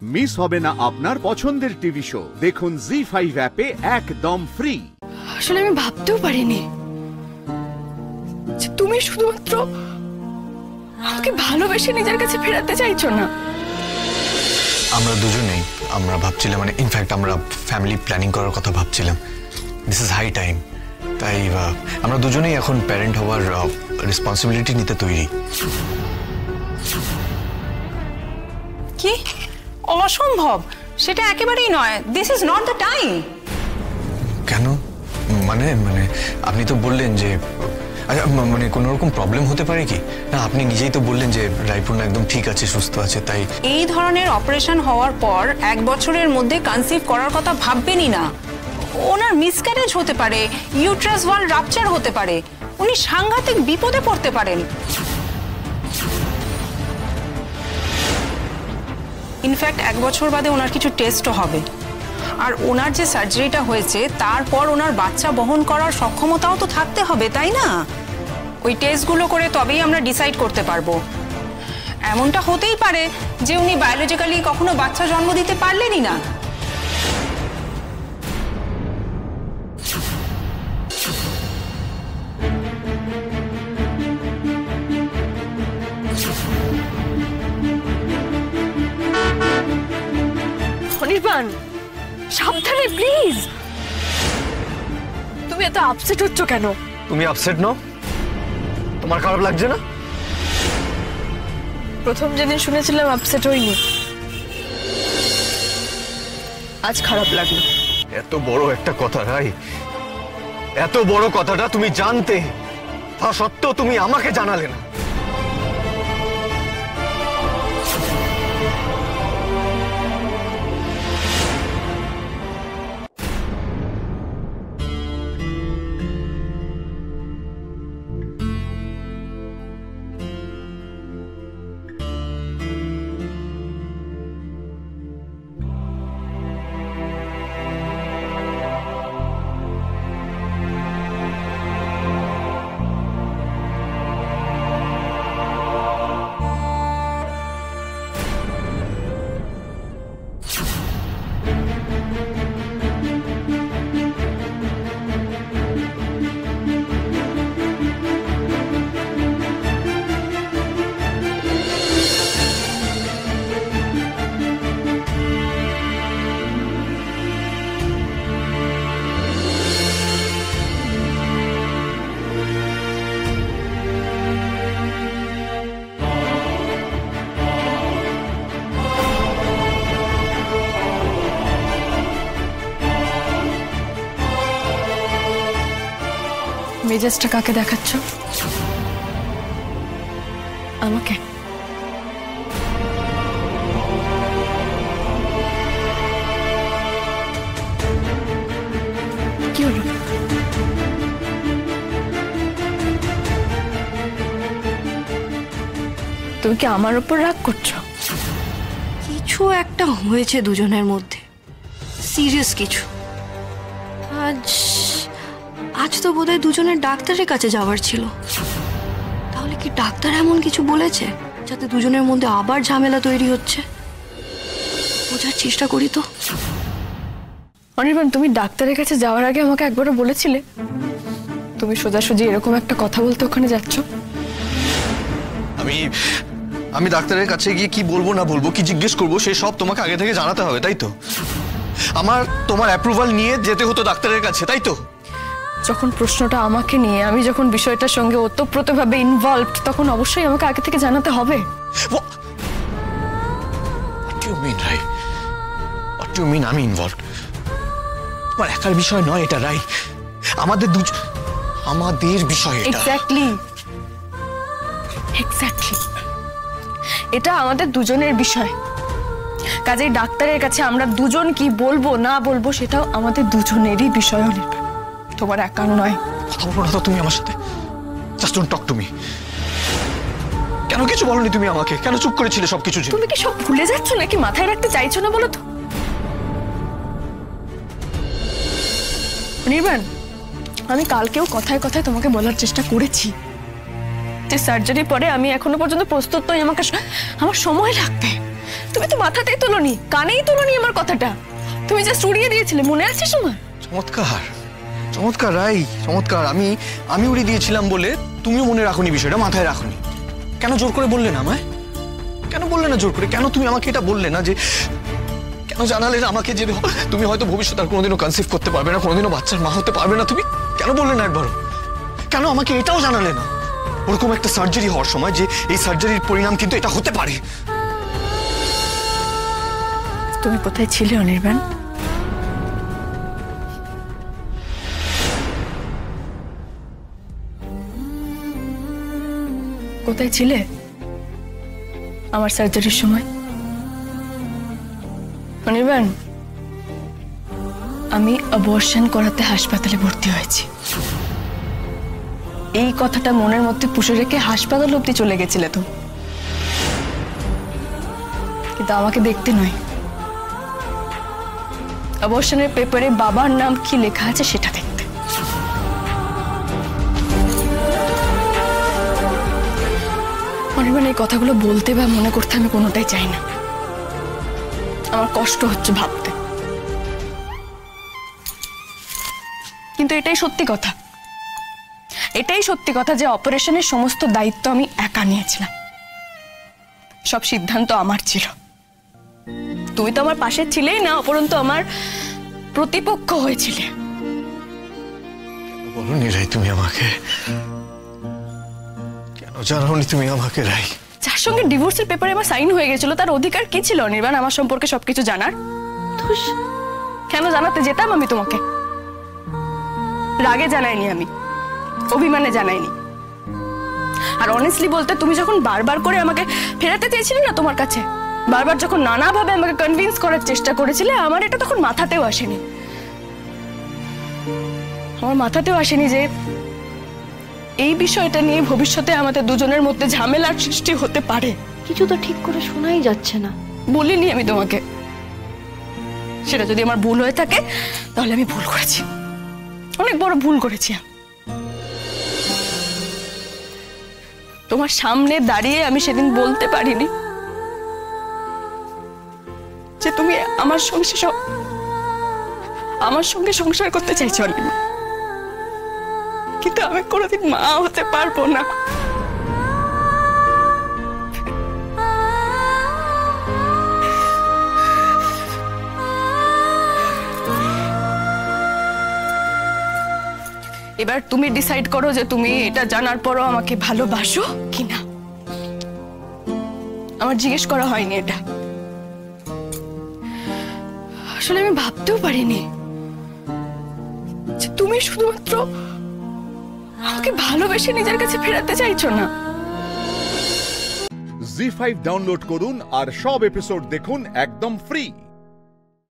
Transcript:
Miss হবে না আপনার পছন্দের টিভি শো। দেখুন জি5 অ্যাপে একদম ফ্রি। আসলে আমি ভাবতেও পারিনি যে তুমি শুধুমাত্র আমাকে ভালোবেসে নিজের কাছে ফেরাতে চাইছো না। আমরা দুজনেই আমরা ভাবছিলাম, মানে ইনফ্যাক্ট আমরা ফ্যামিলি প্ল্যানিং করার কথা ভাবছিলাম। This is high time. তাই আমরা দুজনেই এখন প্যারেন্ট হওয়ার রেসপন্সিবিলিটি নিতে তৈরি। কি অসম্ভব, সেটা একেবারেই নয়। This is not the time. কেন? মানে মানে আপনি তো বললেন যে মানে কোনো রকম প্রবলেম হতে পারে কি না? আপনি নিজেই তো বললেন যে রায়পূর্ণা একদম ঠিক আছে, সুস্থ আছে। তাই এই ধরনের অপারেশন হওয়ার পর 1 বছরের মধ্যে কনসিভ করার কথা ভাববেনই না। ওনার মিসক্যারেজ হতে পারে, ইউট্রাস ওয়াল রাপচার হতে পারে, উনি সাংঘাতিক বিপদে পড়তে পারেন। ইনফ্যাক্ট 1 বছর বাদে ওনার কিছু টেস্টও হবে। আর ওনার যে সার্জারিটা হয়েছে তারপর ওনার বাচ্চা বহন করার সক্ষমতাও তো থাকতে হবে, তাই না? ওই টেস্টগুলো করে তবেই আমরা ডিসাইড করতে পারবো। এমনটা হতেই পারে যে উনি বায়োলজিক্যালি কখনো বাচ্চা জন্ম দিতে পারলেনই না। অনির্বাণ, সাবধানে প্লিজ। তুমি এত আপসেট হচ্ছ কেন? তুমি আপসেট নও? তোমার খারাপ লাগছে না? প্রথম যেদিন শুনেছিলাম আপসেট হইনি, আজ খারাপ লাগলো। এত বড় একটা কথা রাই, এত বড় কথাটা তুমি জানতে, তা সত্ত্বেও তুমি আমাকে জানালে না। মেজাজটা কাকে দেখাচ্ছ? আমাকে? কি হলো? তুমি কি আমার উপর রাগ করছো? কিছু একটা হয়েছে দুজনের মধ্যে, সিরিয়াস কিছু। আজ তো বোধহয় দুজনের ডাক্তারের কাছে যাওয়ার ছিল। তাহলে কি ডাক্তার এমন কিছু বলেছে যাতে দুজনের মধ্যে আবার ঝামেলা তৈরি হচ্ছে? বোঝার চেষ্টা করি তো। অনির্বাণ, তুমি ডাক্তারের কাছে যাওয়ার আগে আমাকে একবারও বলেছিলে তুমি সোজাসুজি এরকম একটা কথা বলতে ওখানে যাচ্ছ? আমি ডাক্তারের কাছে গিয়ে কি বলবো না বলবো, কি জিজ্ঞেস করবো, সে সব তোমাকে আগে থেকে জানাতে হবে, তাই তো? আমার তোমার অ্যাপ্রুভাল নিয়ে যেতে হতো ডাক্তারের কাছে, তাই তো? যখন প্রশ্নটা আমাকে নিয়ে, আমি যখন বিষয়টার সঙ্গে ওতপ্রোতভাবে ইনভলভড, তখন অবশ্যই আমাকে আগে থেকে জানাতে হবে। What do you mean, Rai? What do you mean আমি ইনভলভড? তোমার একার বিষয় নয় এটা, রাই। আমাদের বিষয় এটা। এক্স্যাক্টলি। এটা আমাদের দুজনের বিষয়। কাজেই ডাক্তারের কাছে আমরা দুজন কি বলবো না বলবো সেটাও আমাদের দুজনেরই বিষয়। অনির্বাণ, তোমার একার নয়। কথা বলো না তো তুমি আমার সাথে। Just don't talk to me. কেন কিছু বলনি তুমি আমাকে? কেন চুপ করেছিলে সবকিছু? তুমি কি সব ভুলে যাচ্ছ নাকি মাথায় রাখতে চাইছো না বলো তো? অনির্বাণ, আমি কালকেও কথায় কথায় তোমাকে বলার চেষ্টা করেছি যে সার্জারির পরে আমি এখনো পর্যন্ত প্রস্তুত নই, আমার সময় লাগবে। তুমি তো মাথাতেই তোলনি, কানেই তোলনি আমার কথাটা। তুমি জাস্ট উড়িয়ে দিয়েছিলে, মনে আছে সময়? চমৎকার চমৎকার রাই, চমৎকার। আমি উড়িয়ে দিয়েছিলাম বলে তুমিও মনে রাখোনি, বিষয়টা মাথায় রাখোনি। কেন জোর করে বললে না আমায়? কেন বললে না জোর করে? কেন তুমি আমাকে এটা বললে না? যে কেন জানালে না আমাকে যে তুমি হয়তো ভবিষ্যতে আর কোনোদিনও কনসিভ করতে পারবে না, কোনোদিনও বাচ্চার মা হতে পারবে না? তুমি কেন বললে না একবারও? কেন আমাকে এটাও জানালে না ওরকম একটা সার্জারি হওয়ার সময় যে এই সার্জারির পরিণাম কিন্তু এটা হতে পারে? তুমি কোথায় ছিলে অনির্বাণ? কোথায় ছিলে আমার সার্জারির সময়? অনির্বাণ, আমি অবর্শন করাতে হাসপাতালে ভর্তি হয়েছি। এই কথাটা মনের মধ্যে পুষে রেখে হাসপাতাল অব্দি চলে গেছিলে তো, কিন্তু আমাকে দেখতে নয়, অবর্শনের পেপারে বাবার নাম কি লেখা আছে সেটা দেখতে। অনির্বাণ, এই কথাগুলো বলতে বা মনে করতে আমি কোনোটাই চাই না। আমার কষ্ট হচ্ছে ভাবতে, কিন্তু এটাই সত্যি কথা। এটাই সত্যি কথা যে অপারেশনের সমস্ত দায়িত্ব আমি একা নিয়েছিলাম। সব সিদ্ধান্ত আমার ছিল। তুমি তো আমার পাশে ছিলেই না, উপরন্তু আমার প্রতিপক্ষ হয়েছিলে। বলনি রাই তুমি আমাকে? কেন জানাওনি তুমি আমাকে রাই? যার সঙ্গে ডিভোর্সের পেপারে আমার সাইন হয়ে গেছিল তার অধিকার কি ছিল অনির্বাণ আমার সম্পর্কে সবকিছু জানার? কেন জানাতে যেতাম আমি তোমাকে? রাগে জানাইনি, আমি অভিমানে জানাইনি। আর অনেস্টলি বলতে, তুমি যখন বারবার করে আমাকে ফেরাতে চেয়েছিলে না তোমার কাছে, বারবার যখন নানাভাবে আমাকে কনভিন্স করার চেষ্টা করেছিলে, আমার এটা তখন মাথাতেও আসেনি। আমার মাথাতেও আসেনি যে এই বিষয়টা নিয়ে ভবিষ্যতে আমাদের দুজনের মধ্যে ঝামেলার সৃষ্টি হতে পারে। কিছু তো ঠিক করে শোনাই যাচ্ছে না। বলিনি আমি তোমাকে। সেটা যদি আমার ভুল হয়ে থাকে তাহলে আমি ভুল করেছি, অনেক বড় ভুল করেছি। তোমার সামনে দাঁড়িয়ে আমি সেদিন বলতে পারিনি যে তুমি আমার সঙ্গে সংসার করতে চাইছো না, কিন্তু আমি কোনোদিন মা হতে পারবো না। এবার তুমি ডিসাইড করো যে তুমি এটা জানার পরও আমাকে ভালোবাসো কিনা। আমার জিজ্ঞেস করা হয়নি এটা। আসলে আমি ভাবতেও পারিনি যে তুমি শুধুমাত্র আমাকে ভালোবেসে নিজের কাছে ফেরাতে চাইছো না। জি5 ডাউনলোড করুন আর সব এপিসোড দেখুন একদম ফ্রি।